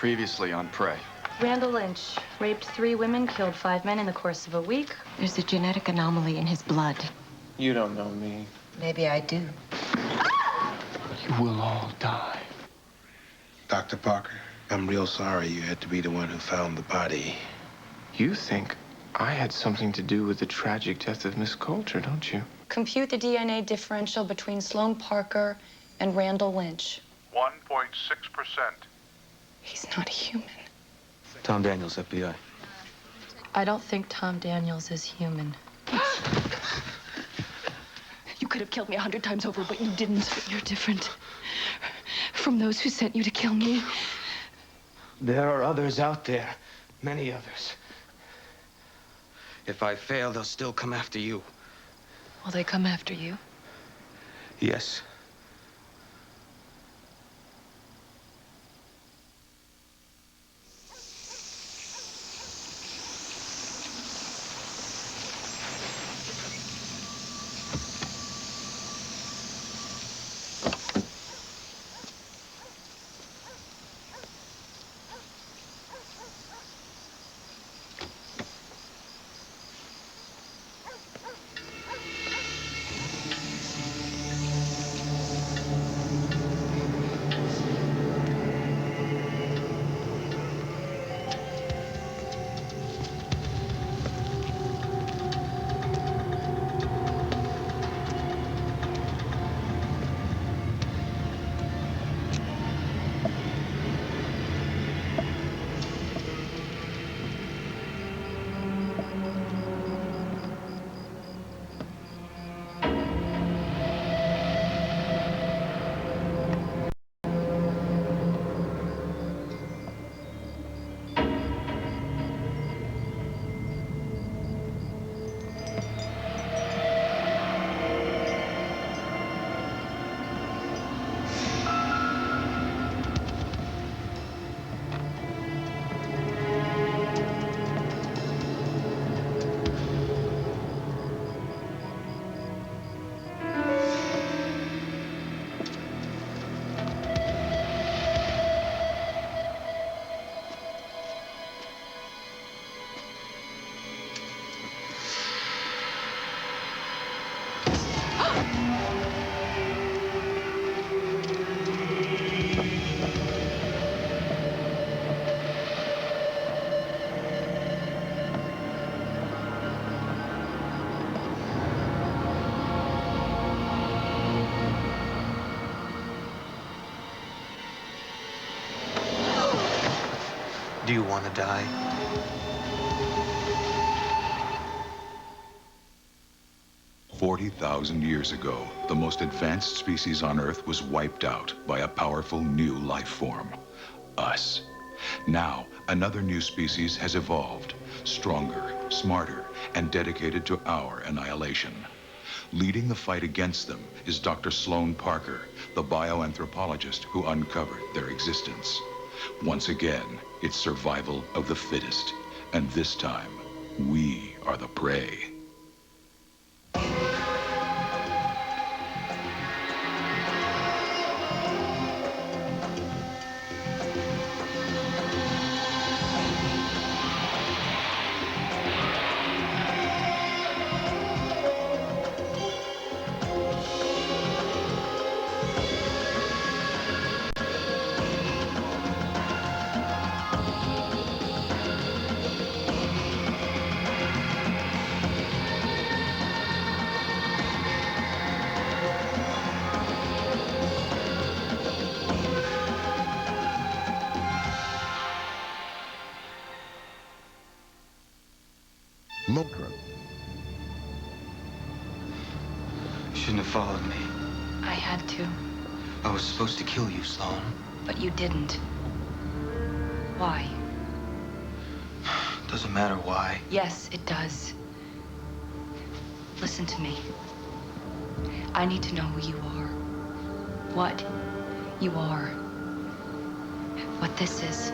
Previously on Prey. Randall Lynch raped 3 women, killed 5 men in the course of a week. There's a genetic anomaly in his blood. You don't know me. Maybe I do. You will all die. Dr. Parker, I'm real sorry you had to be the one who found the body. You think I had something to do with the tragic death of Miss Coulter, don't you? Compute the DNA differential between Sloane Parker and Randall Lynch. 1.6%. He's not human. Tom Daniels, FBI. I don't think Tom Daniels is human. You could have killed me 100 times over, but you didn't. You're different from those who sent you to kill me. There are others out there. Many others. If I fail, they'll still come after you. Will they come after you? Yes. Do you want to die? $40,000 ago, the most advanced species on Earth was wiped out by a powerful new life form, us. Now, another new species has evolved, stronger, smarter, and dedicated to our annihilation. Leading the fight against them is Dr. Sloane Parker, the bioanthropologist who uncovered their existence. Once again, it's survival of the fittest, and this time, we are the prey. Motrin. You shouldn't have followed me. I had to, I was supposed to kill you, Sloane. but you didn't. Why? Doesn't matter why. Yes, it does. Listen to me. I need to know who you are. What you are. What this is.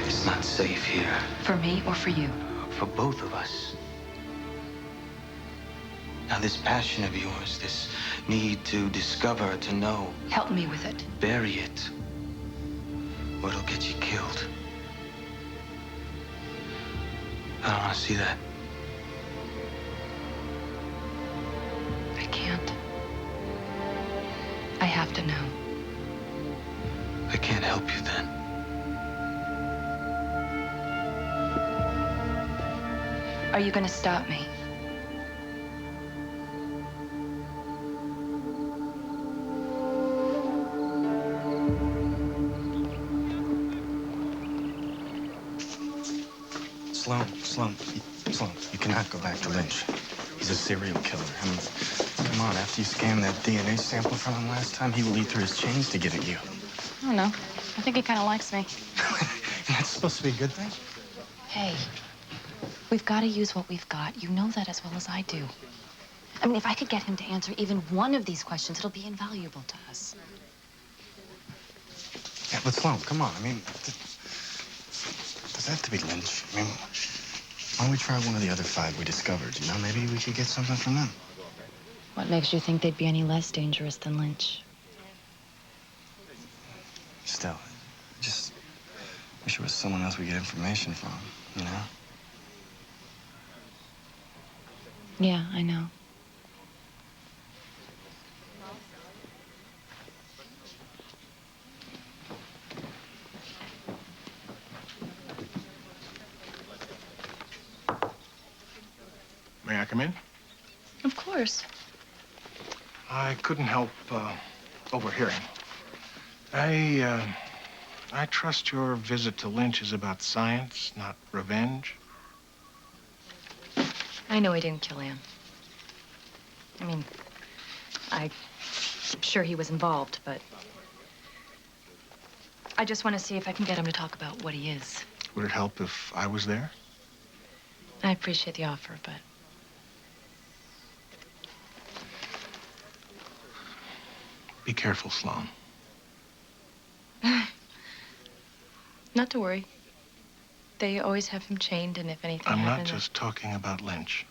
It's not safe here. For me or for you? For both of us. Now, this passion of yours, this need to discover, to know, Help me with it. bury it, or it'll get you killed. I don't want to see that. I can't. I have to know. I can't help you then. Are you gonna stop me? Sloan, you cannot go back to Lynch. He's a serial killer. I mean, come on, after you scanned that DNA sample from him last time, he will eat through his chains to get at you. I don't know. I think he kind of likes me. That's supposed to be a good thing? Hey, we've got to use what we've got. You know that as well as I do. I mean, if I could get him to answer even one of these questions, it'll be invaluable to us. Yeah, but Sloan, come on. I mean, does that have to be Lynch? I mean, why don't we try one of the other 5 we discovered? You know, maybe we could get something from them. What makes you think they'd be any less dangerous than Lynch? Still, just wish it was someone else we get information from, you know? Yeah, I know. May I come in? Of course. I couldn't help overhearing. I trust your visit to Lynch is about science, not revenge. I know he didn't kill Anne. I mean, I'm sure he was involved, but I just want to see if I can get him to talk about what he is. Would it help if I was there? I appreciate the offer, but Be careful, Sloan. not to worry. They always have him chained, and if anything I'm not happens... just talking about Lynch.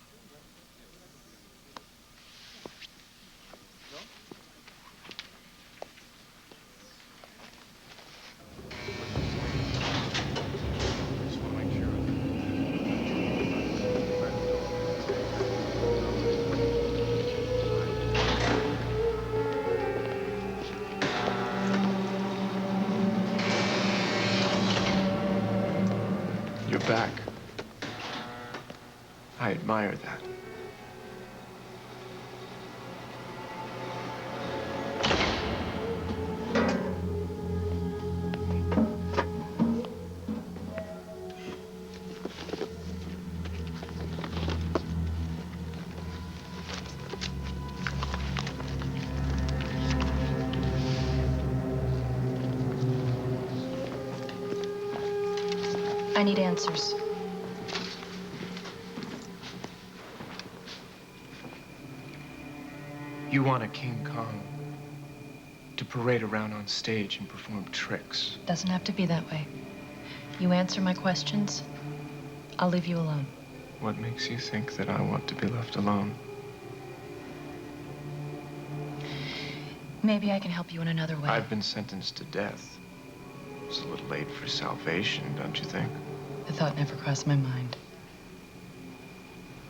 You're back. I admire that. I need answers. You want a King Kong to parade around on stage and perform tricks. Doesn't have to be that way. You answer my questions, I'll leave you alone. What makes you think that I want to be left alone? Maybe I can help you in another way. I've been sentenced to death. It's a little late for salvation, don't you think? The thought never crossed my mind.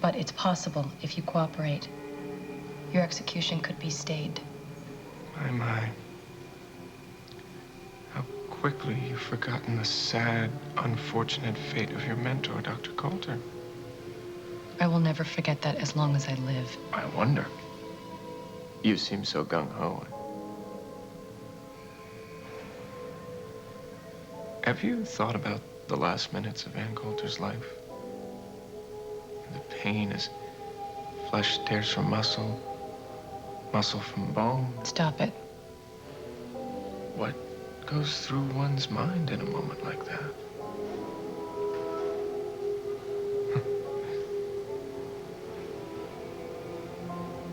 But it's possible if you cooperate. Your execution could be stayed. My. How quickly you've forgotten the sad, unfortunate fate of your mentor, Dr. Coulter. I will never forget that as long as I live. I wonder. You seem so gung-ho. Have you thought about the last minutes of Ann Coulter's life? The pain as flesh tears from muscle, muscle from bone. Stop it. What goes through one's mind in a moment like that?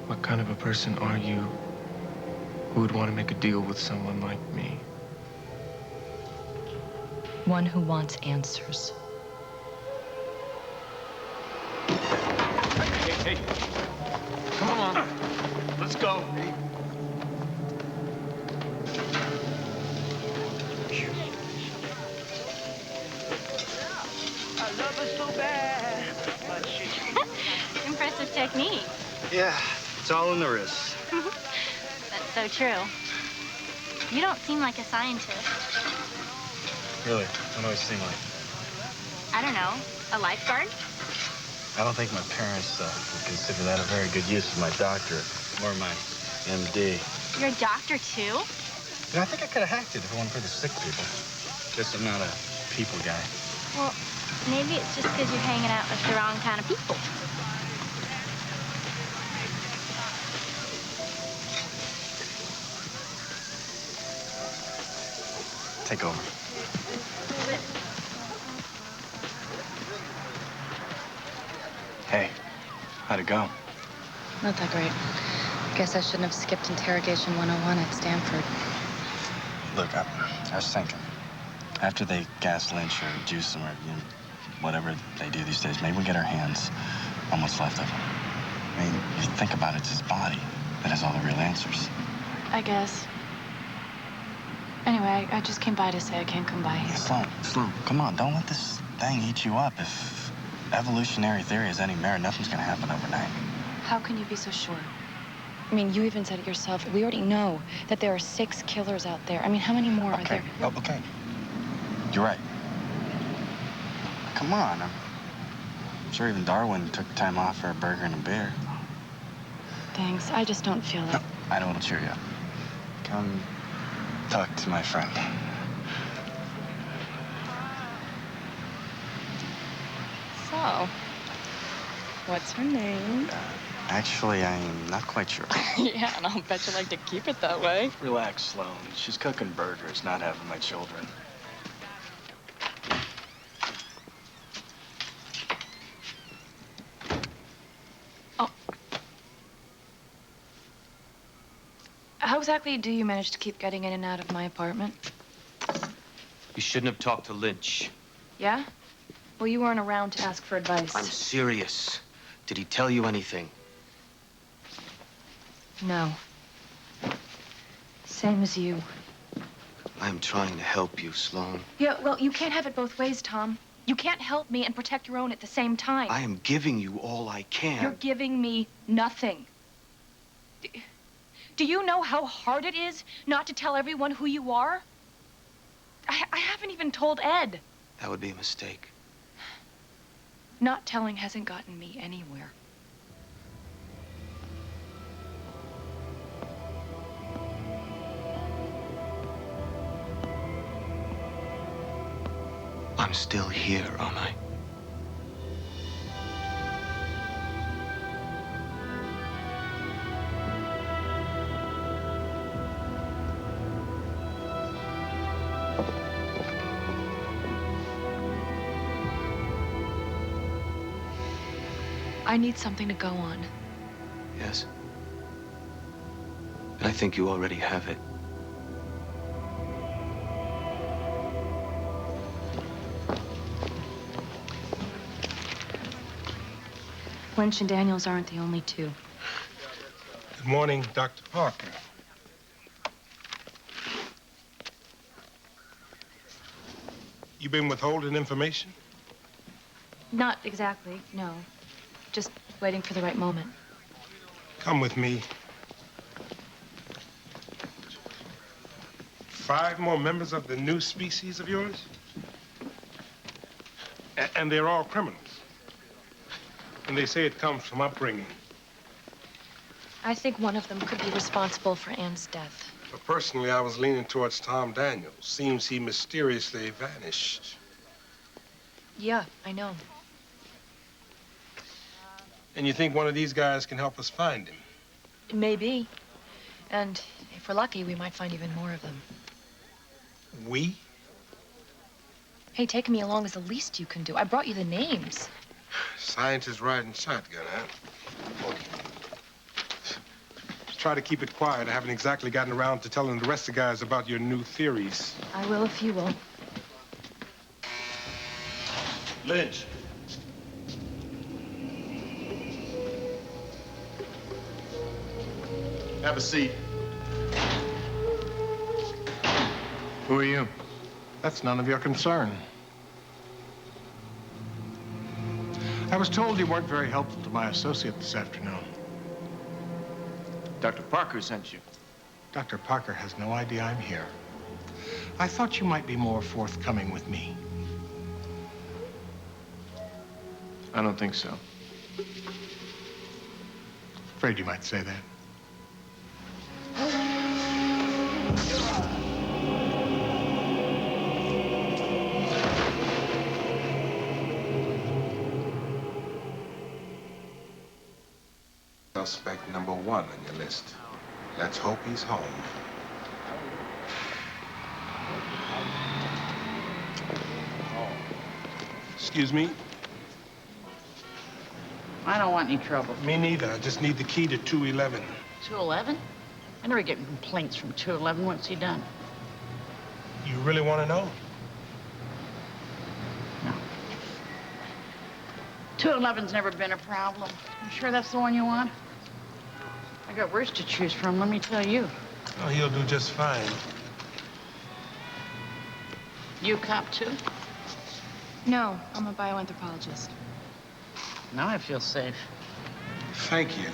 What kind of a person are you who would want to make a deal with someone like me? One who wants answers. Hey, come impressive technique. Yeah, it's all in the wrist. That's so true. You don't seem like a scientist. Really? What do I seem like? I don't know, a lifeguard? I don't think my parents would consider that a very good use of my doctorate or my MD. You're a doctor, too? You know, I think I could have hacked it if it weren't for the sick people. Guess I'm not a people guy. Well, maybe it's just because you're hanging out with the wrong kind of people. Take over. Hey, how'd it go? Not that great. Guess I shouldn't have skipped interrogation 101 at Stanford. Look, I was thinking, after they gas Lynch or juice him or whatever they do these days, maybe we get our hands on what's left of him. I mean, you think about it, it's his body that has all the real answers. I guess. Anyway, I just came by to say I can't come by here. Sloan, come on, don't let this thing eat you up. If evolutionary theory has any merit, nothing's gonna happen overnight. How can you be so sure? I mean, you even said it yourself. We already know that there are 6 killers out there. I mean, how many more are there? Oh, okay. You're right. Come on. I'm sure even Darwin took time off for a burger and a beer. Thanks. I just don't feel it. No, I know what'll cheer you up. Come talk to my friend. So, what's her name? Actually, I'm not quite sure. Yeah, and I'll bet you like to keep it that way. Relax, Sloan. She's cooking burgers, not having my children. Oh. How exactly do you manage to keep getting in and out of my apartment? You shouldn't have talked to Lynch. Yeah? Well, you weren't around to ask for advice. I'm serious. Did he tell you anything? No. Same as you. I'm trying to help you, Sloan. Yeah, well, you can't have it both ways, Tom. You can't help me and protect your own at the same time. I am giving you all I can. You're giving me nothing. Do you know how hard it is not to tell everyone who you are? I haven't even told Ed. That would be a mistake. Not telling hasn't gotten me anywhere. I'm still here, aren't I? I need something to go on. Yes. And I think you already have it. Lynch and Daniels aren't the only two. Good morning, Dr. Parker. You been withholding information? Not exactly, no. Just waiting for the right moment. Come with me. 5 more members of the new species of yours? And they're all criminals. And they say it comes from upbringing. I think one of them could be responsible for Anne's death. But personally, I was leaning towards Tom Daniels. Seems he mysteriously vanished. Yeah, I know. And you think one of these guys can help us find him? Maybe. And if we're lucky, we might find even more of them. We? Hey, taking me along is the least you can do. I brought you the names. Scientist riding shotgun, huh? Try to keep it quiet. I haven't exactly gotten around to telling the rest of the guys about your new theories. I will if you will. Lynch. Have a seat. Who are you? That's none of your concern. I was told you weren't very helpful to my associate this afternoon. Dr. Parker sent you. Dr. Parker has no idea I'm here. I thought you might be more forthcoming with me. I don't think so. Afraid you might say that. Suspect number 1 on your list. Let's hope he's home. Excuse me? I don't want any trouble. Me neither. I just need the key to 211. 211? I never get complaints from 211. What's he done? You really want to know? No. 211's never been a problem. You sure that's the one you want? I got worse to choose from, let me tell you. Oh, he'll do just fine. You cop too? No, I'm a bioanthropologist. Now I feel safe. Thank you.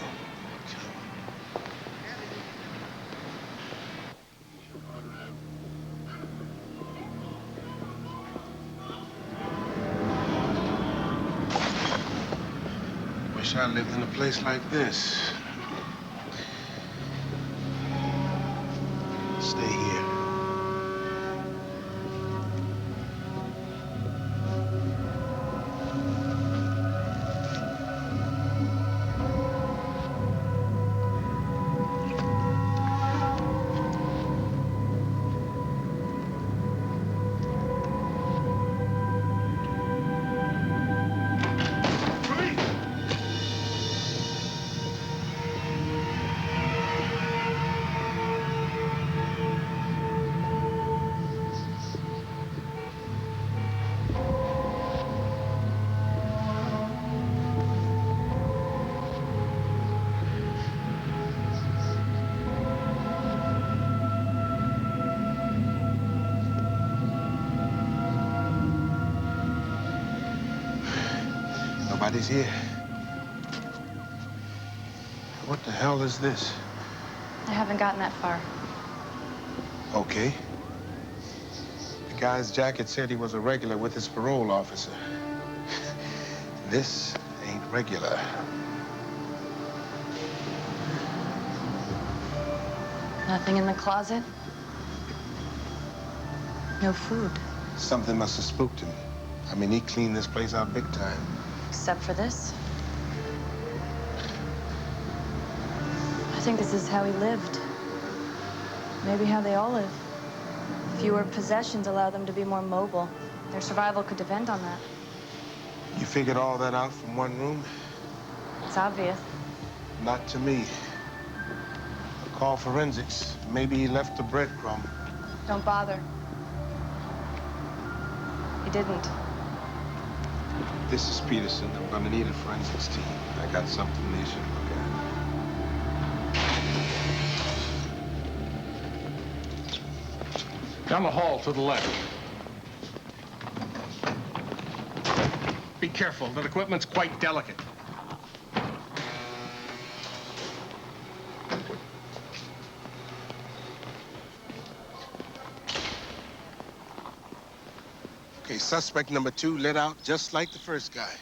Wish I lived in a place like this. Stay here. Nobody's here. What the hell is this? I haven't gotten that far. Okay. The guy's jacket said he was a regular with his parole officer. This ain't regular. Nothing in the closet? No food? Something must have spooked him. I mean, he cleaned this place out big time. Except for this? I think this is how he lived. Maybe how they all live. Fewer possessions allow them to be more mobile. Their survival could depend on that. You figured all that out from one room? It's obvious. Not to me. Call forensics. Maybe he left a breadcrumb. Don't bother. He didn't. This is Peterson. I'm gonna need a forensics team. I got something they should look at. Down the hall to the left. Be careful. That equipment's quite delicate. Okay, suspect number 2 let out just like the first guy.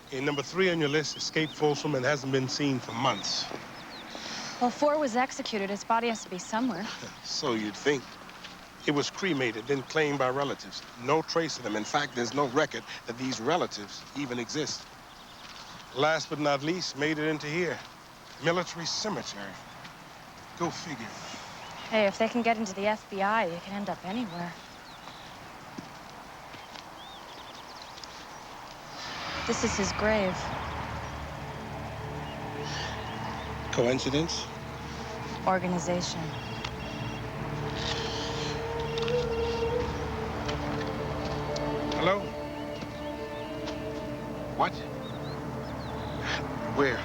Okay, number 3 on your list escaped Folsom and hasn't been seen for months. Well, 4 was executed. His body has to be somewhere. So you'd think. It was cremated, then claimed by relatives. No trace of them. In fact, there's no record that these relatives even exist. Last but not least, made it into here. Military cemetery. Go figure. Hey, if they can get into the FBI, they can end up anywhere. This is his grave. Coincidence? Organization. Hello? What? Where?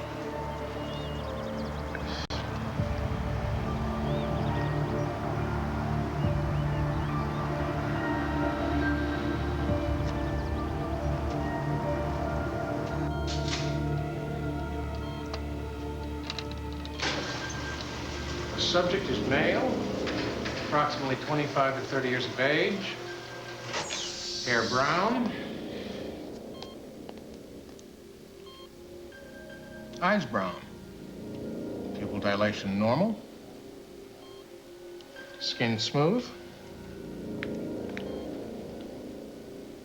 Subject is male, approximately 25 to 30 years of age, hair brown, eyes brown, pupil dilation normal, skin smooth,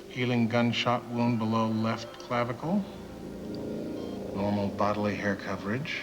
healing gunshot wound below left clavicle, normal bodily hair coverage.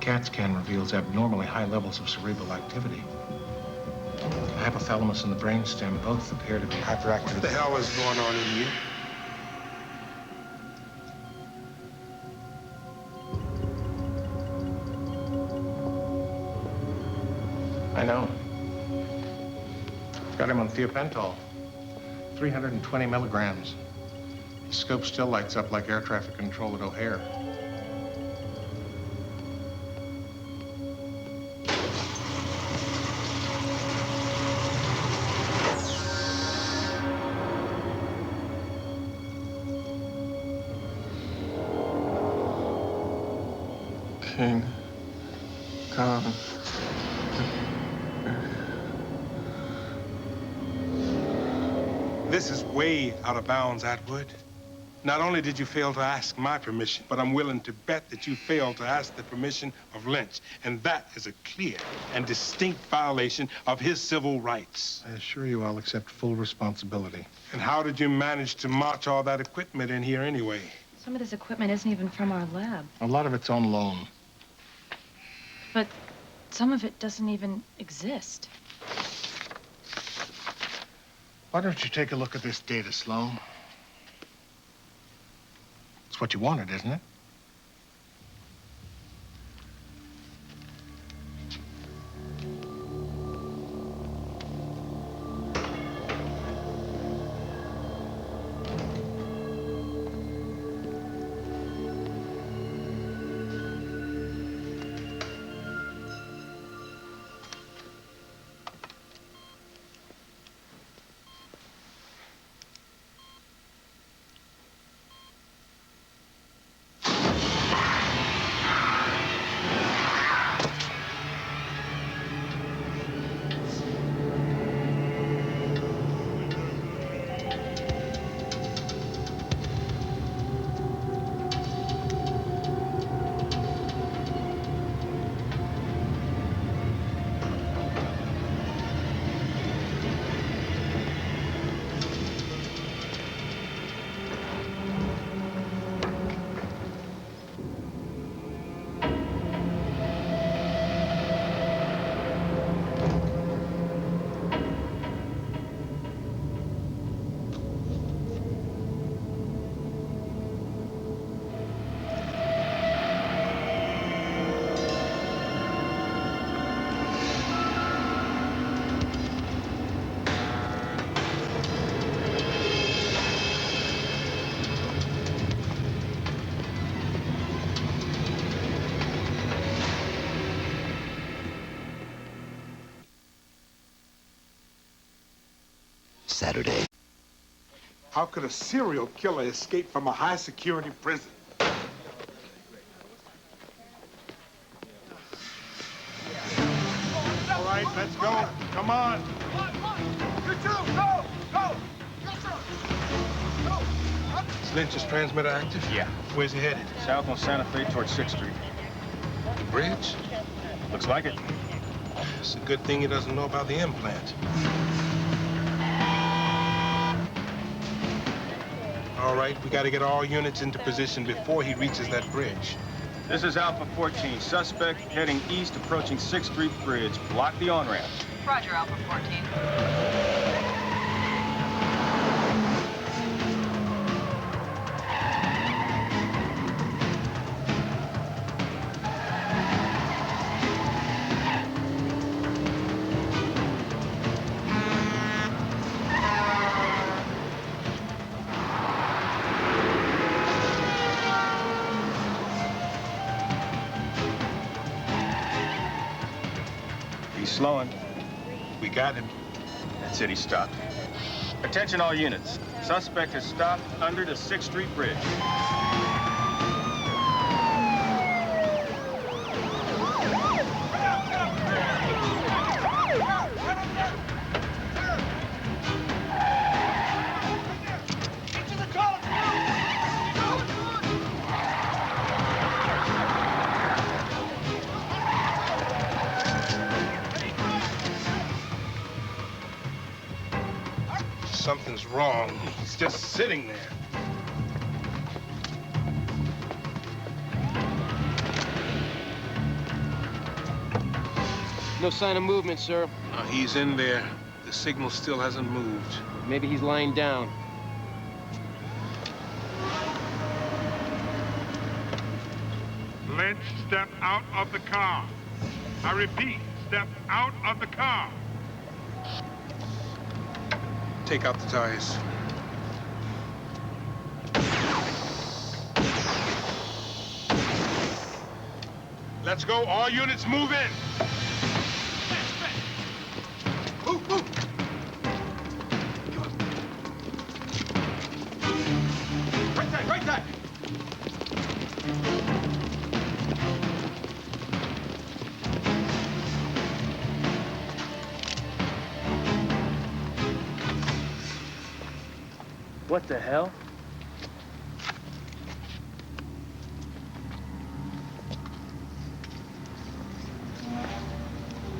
CAT scan reveals abnormally high levels of cerebral activity. The hypothalamus and the brainstem both appear to be hyperactive. What the hell is going on in you? I know. Got him on thiopentol, 320 milligrams. The scope still lights up like air traffic control at O'Hare. King Kong. This is way out of bounds, Atwood. Not only did you fail to ask my permission, but I'm willing to bet that you failed to ask the permission of Lynch. And that is a clear and distinct violation of his civil rights. I assure you I'll accept full responsibility. And how did you manage to march all that equipment in here anyway? Some of this equipment isn't even from our lab. A lot of it's on loan. But some of it doesn't even exist. Why don't you take a look at this data, Sloan? It's what you wanted, isn't it? Saturday. How could a serial killer escape from a high-security prison? All right, let's go. Come on. You two, go! Go! Yes, sir! Go! Is Lynch's transmitter active? Yeah. Where's he headed? South on Santa Fe towards 6th Street. The bridge? Looks like it. It's a good thing he doesn't know about the implant. All right, we got to get all units into position before he reaches that bridge. This is Alpha 14. Suspect heading east, approaching 6th Street Bridge. Block the on-ramp. Roger, Alpha 14. slowing. We got him. That's it, he stopped. Attention all units. Suspect has stopped under the 6th Street Bridge. Something's wrong. He's just sitting there. No sign of movement, sir. He's in there. The signal still hasn't moved. Maybe he's lying down. Lynch, step out of the car. I repeat, step out of the car. Take out the tires. Let's go. All units move in. Move, move. Right side, right side. What the hell?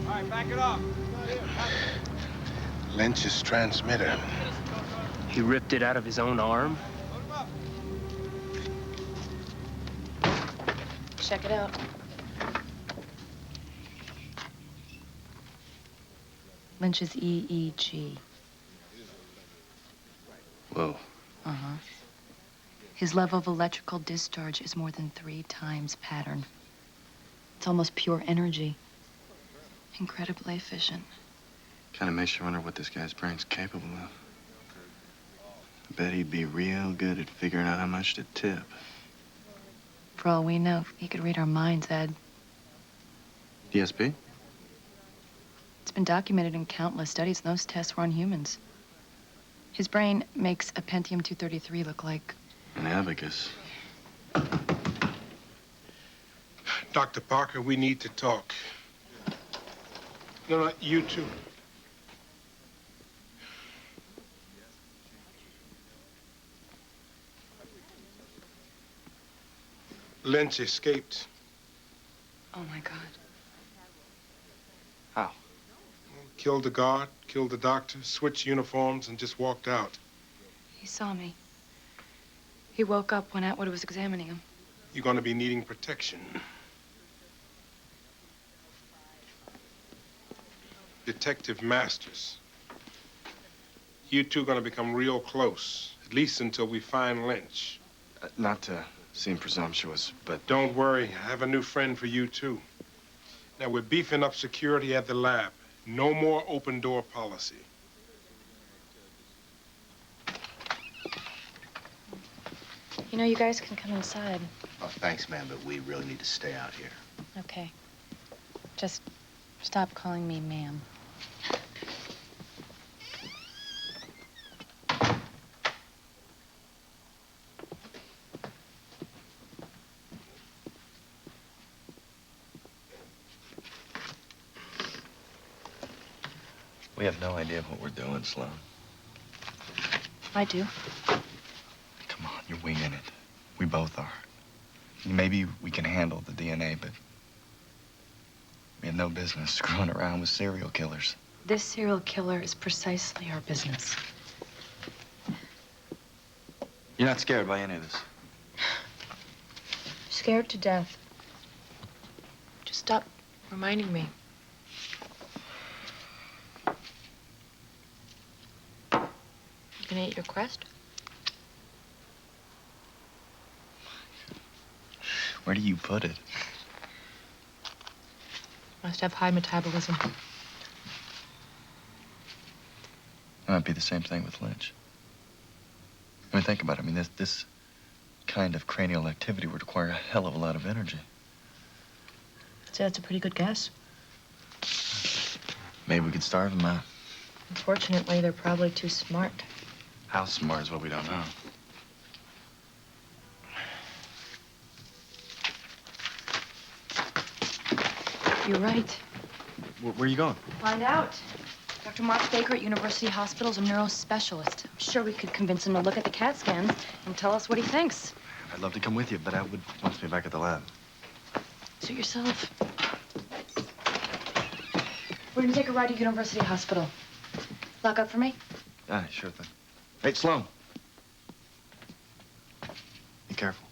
All right, back it up. Lynch's transmitter. He ripped it out of his own arm? Check it out. Lynch's EEG. Whoa. Uh-huh. His level of electrical discharge is more than 3 times pattern. It's almost pure energy. Incredibly efficient. Kind of makes you wonder what this guy's brain's capable of. I bet he'd be real good at figuring out how much to tip. For all we know, he could read our minds, Ed. DSP? It's been documented in countless studies, and those tests were on humans. His brain makes a Pentium 233 look like... An abacus. Dr. Parker, we need to talk. No, you two. Lynch escaped. Oh, my God. How? Killed the guard, killed the doctor, switched uniforms, and just walked out. He saw me. He woke up when Atwood was examining him. You're going to be needing protection. Detective Masters. You two are going to become real close, at least until we find Lynch. Not to seem presumptuous, but... Don't worry, I have a new friend for you, too. Now, we're beefing up security at the lab. No more open door policy. You know, you guys can come inside. Oh, thanks, man, but we really need to stay out here. Okay. Just stop calling me ma'am. We have no idea what we're doing, Sloan. I do. Come on, you're winging it. We both are. Maybe we can handle the DNA, but we have no business screwing around with serial killers. This serial killer is precisely our business. You're not scared by any of this? Scared to death. Just stop reminding me. You gonna eat your crust? Where do you put it? Must have high metabolism. It might be the same thing with Lynch. I mean, think about it. I mean, this kind of cranial activity would require a hell of a lot of energy. I'd say that's a pretty good guess. Maybe we could starve them out. Unfortunately, they're probably too smart. How smart is what we don't know. You're right. Where are you going? Find out. Dr. Mark Baker at University Hospital is a neurospecialist. I'm sure we could convince him to look at the CAT scans and tell us what he thinks. I'd love to come with you, but I would want to be back at the lab. Suit yourself. We're gonna take a ride to University Hospital. Lock up for me? Yeah, sure thing. Hey, Sloan. Be careful.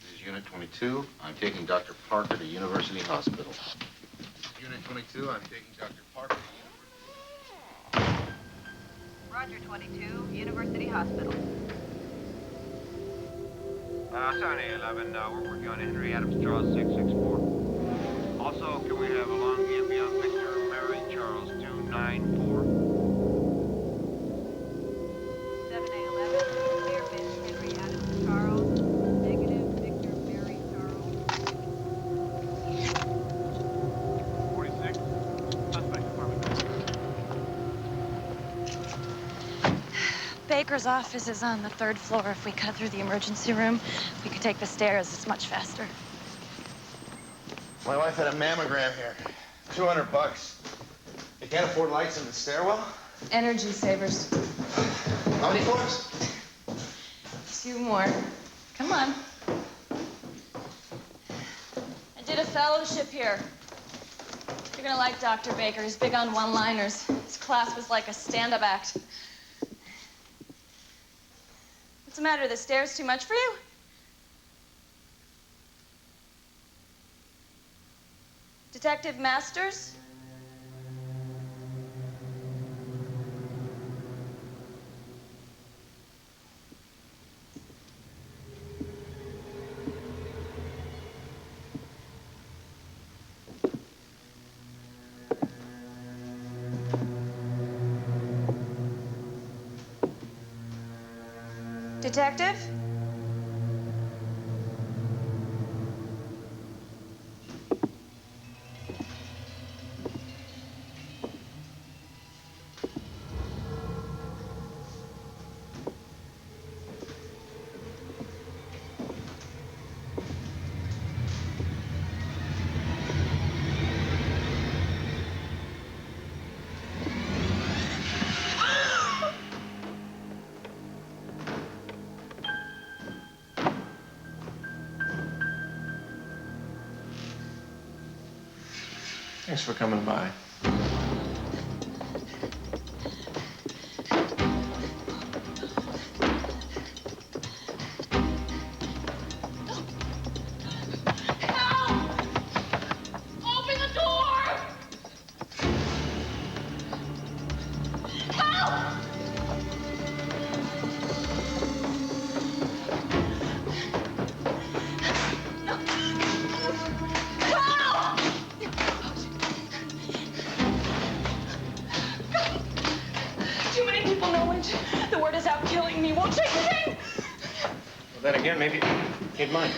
This is Unit 22. I'm taking Dr. Parker to University Hospital. Unit 22, I'm taking Dr. Parker to University. Roger, 22, University Hospital. 711, we're working on Henry Adams Charles 664. Also, can we have a long ambient Victor Mary Charles 294? 711, clear Miss Henry Adams Charles. Negative, Victor Mary Charles. 46, suspect department. Baker's office is on the 3rd floor. If we cut through the emergency room, we could take the stairs. It's much faster. My wife had a mammogram here. $200. You can't afford lights in the stairwell? Energy savers. How many floors? 2 more. Come on. I did a fellowship here. You're gonna like Dr. Baker. He's big on one-liners. His class was like a stand-up act. What's the matter? The stairs too much for you? Detective Masters? Detective? Thanks for coming by. Open the door! Help! Help! Too many people know it. The word is out killing me. Won't take anything. Well, then again, maybe he'd mind.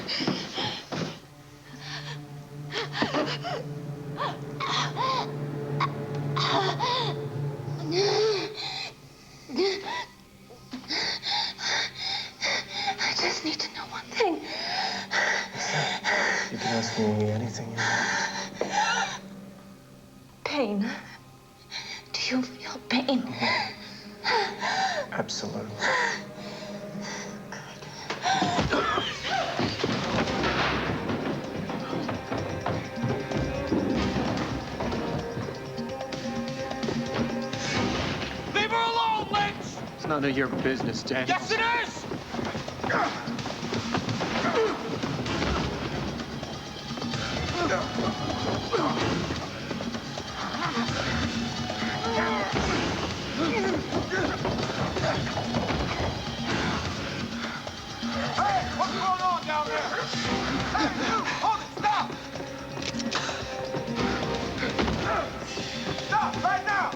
I just need to know one thing. You can ask me anything you want. Pain. Do you feel pain? Absolutely. Leave her alone, Lynch! It's none of your business, Daniels. Yes, it is! Hey, what's going on down there? Hey, you! Hold it! Stop! Stop, right now!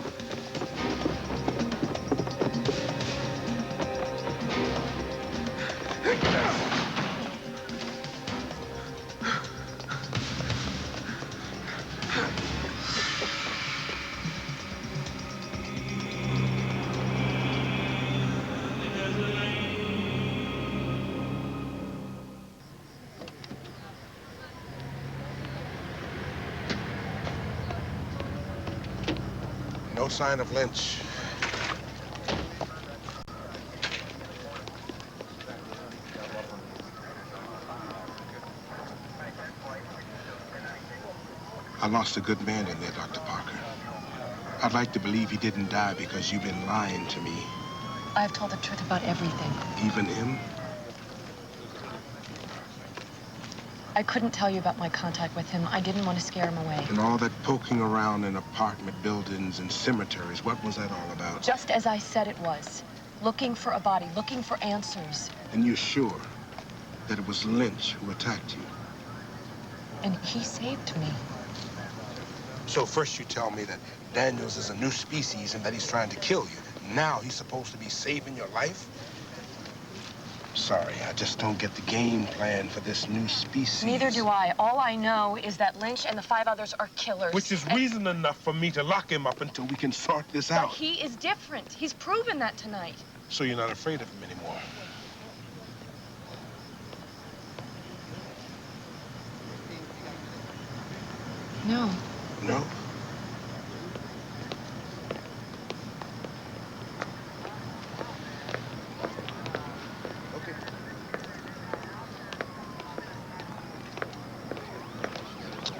No sign of Lynch. I lost a good man in there, Dr. Parker. I'd like to believe he didn't die because you've been lying to me. I've told the truth about everything. Even him? I couldn't tell you about my contact with him. I didn't want to scare him away. And all that poking around in apartment buildings and cemeteries, what was that all about? Just as I said it was. Looking for a body, looking for answers. And you're sure that it was Lynch who attacked you? And he saved me. So first you tell me that Daniels is a new species and that he's trying to kill you. Now he's supposed to be saving your life? Sorry, I just don't get the game plan for this new species. Neither do I. All I know is that Lynch and the 5 others are killers. Which is reason enough for me to lock him up until we can sort this out. But he is different. He's proven that tonight. So you're not afraid of him anymore? No. No? Okay.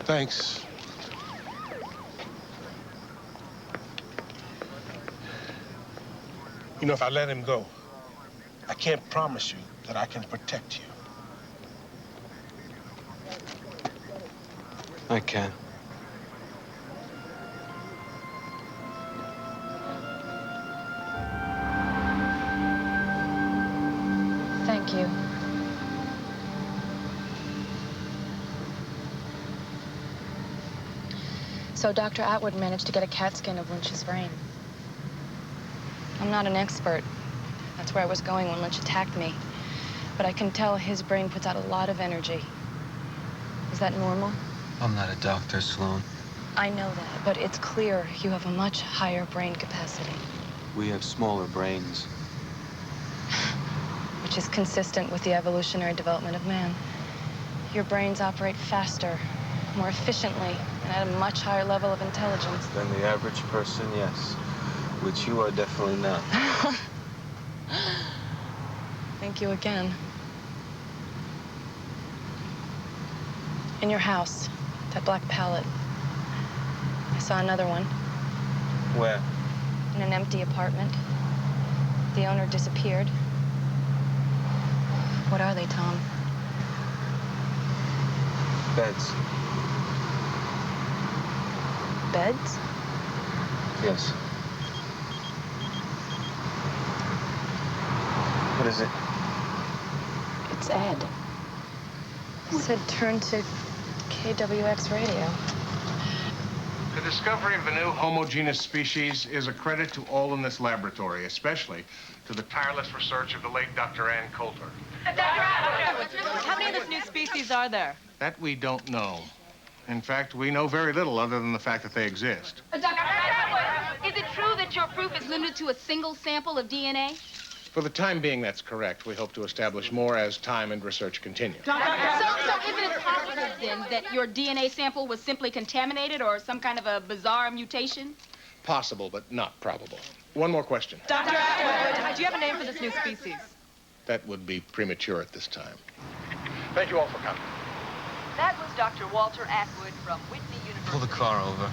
Thanks. You know, if I let him go, I can't promise you that I can protect you. I can. Thank you. So Dr. Atwood managed to get a CAT scan of Lynch's brain. I'm not an expert. That's where I was going when Lynch attacked me. But I can tell his brain puts out a lot of energy. Is that normal? I'm not a doctor, Sloan. I know that, but it's clear you have a much higher brain capacity. We have smaller brains. Which is consistent with the evolutionary development of man. Your brains operate faster, more efficiently, and at a much higher level of intelligence. Than the average person, yes. Which you are definitely not. Thank you again. In your house, that black pallet. I saw another one. Where? In an empty apartment. The owner disappeared. What are they, Tom? Beds. Beds? Yes. What is it? It's Ed. It said turn to KWX radio. The discovery of a new homogeneous species is a credit to all in this laboratory, especially to the tireless research of the late Dr. Ann Coulter. How many of this new species are there? That we don't know. In fact, we know very little other than the fact that they exist. Dr. Atwood, is it true that your proof is limited to a single sample of DNA? For the time being, that's correct. We hope to establish more as time and research continue. So isn't it possible, then, that your DNA sample was simply contaminated or some kind of a bizarre mutation? Possible, but not probable. One more question. Dr. Atwood, do you have a name for this new species? That would be premature at this time. Thank you all for coming. That was Dr. Walter Atwood from Whitney University. Pull the car over.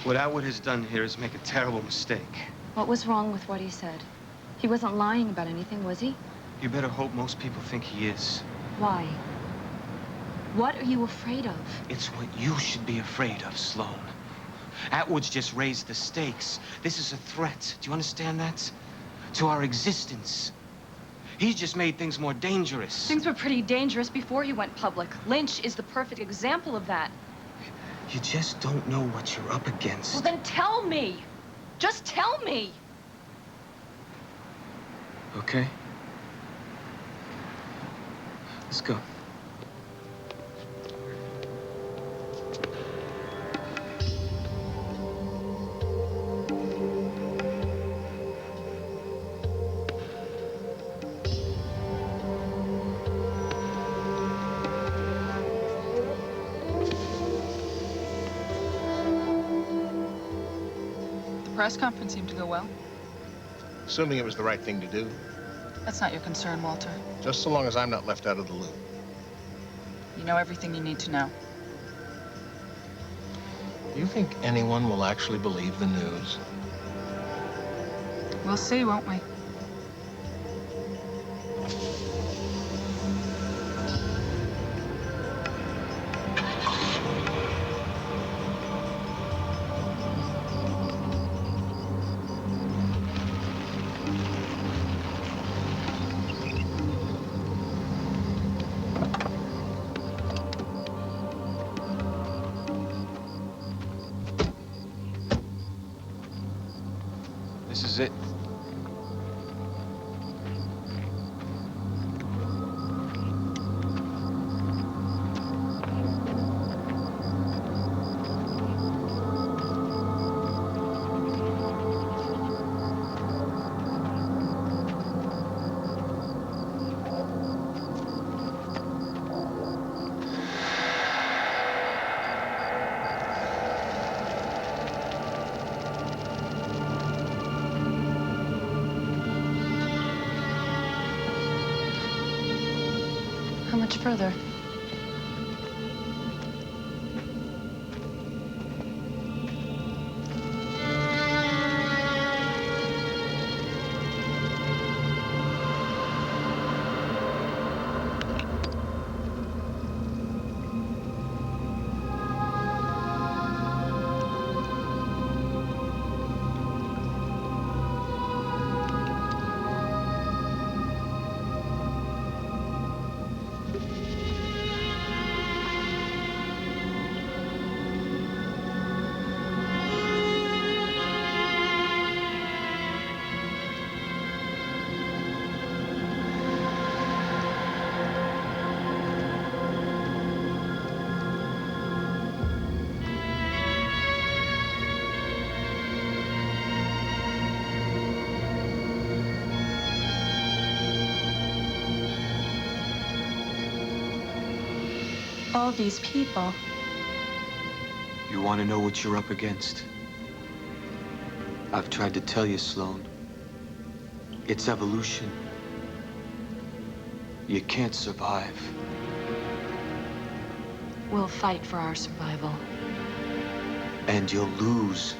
What Atwood has done here is make a terrible mistake. What was wrong with what he said? He wasn't lying about anything, was he? You better hope most people think he is. Why? What are you afraid of? It's what you should be afraid of, Sloan. Atwood's just raised the stakes. This is a threat. Do you understand that? To our existence. He's just made things more dangerous. Things were pretty dangerous before he went public. Lynch is the perfect example of that. You just don't know what you're up against. Well, then tell me. Just tell me. Okay. Let's go. press conference seemed to go well. Assuming it was the right thing to do. That's not your concern, Walter. Just so long as I'm not left out of the loop. You know everything you need to know. Do you think anyone will actually believe the news? We'll see, won't we? This is it. How much further? All these people. You want to know what you're up against? I've tried to tell you, Sloan. It's evolution. You can't survive. We'll fight for our survival. And you'll lose.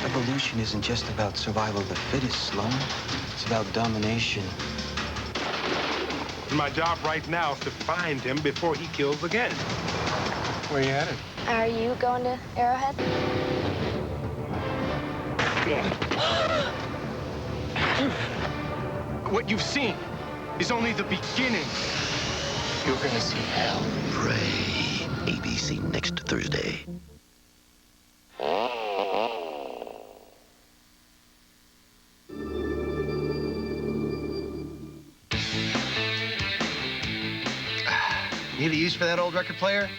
Evolution isn't just about survival of the fittest, Sloan. It's about domination. My job right now is to find him before he kills again. Where you headed? Are you going to Arrowhead? What you've seen is only the beginning. You're gonna see hell. Pray. ABC next Thursday. Need a use for that old record player?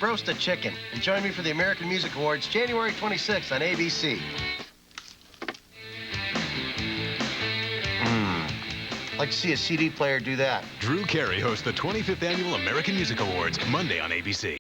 Roast a chicken and join me for the American Music Awards January 26th on ABC. Like to see a CD player do that. Drew Carey hosts the 25th Annual American Music Awards, Monday on ABC.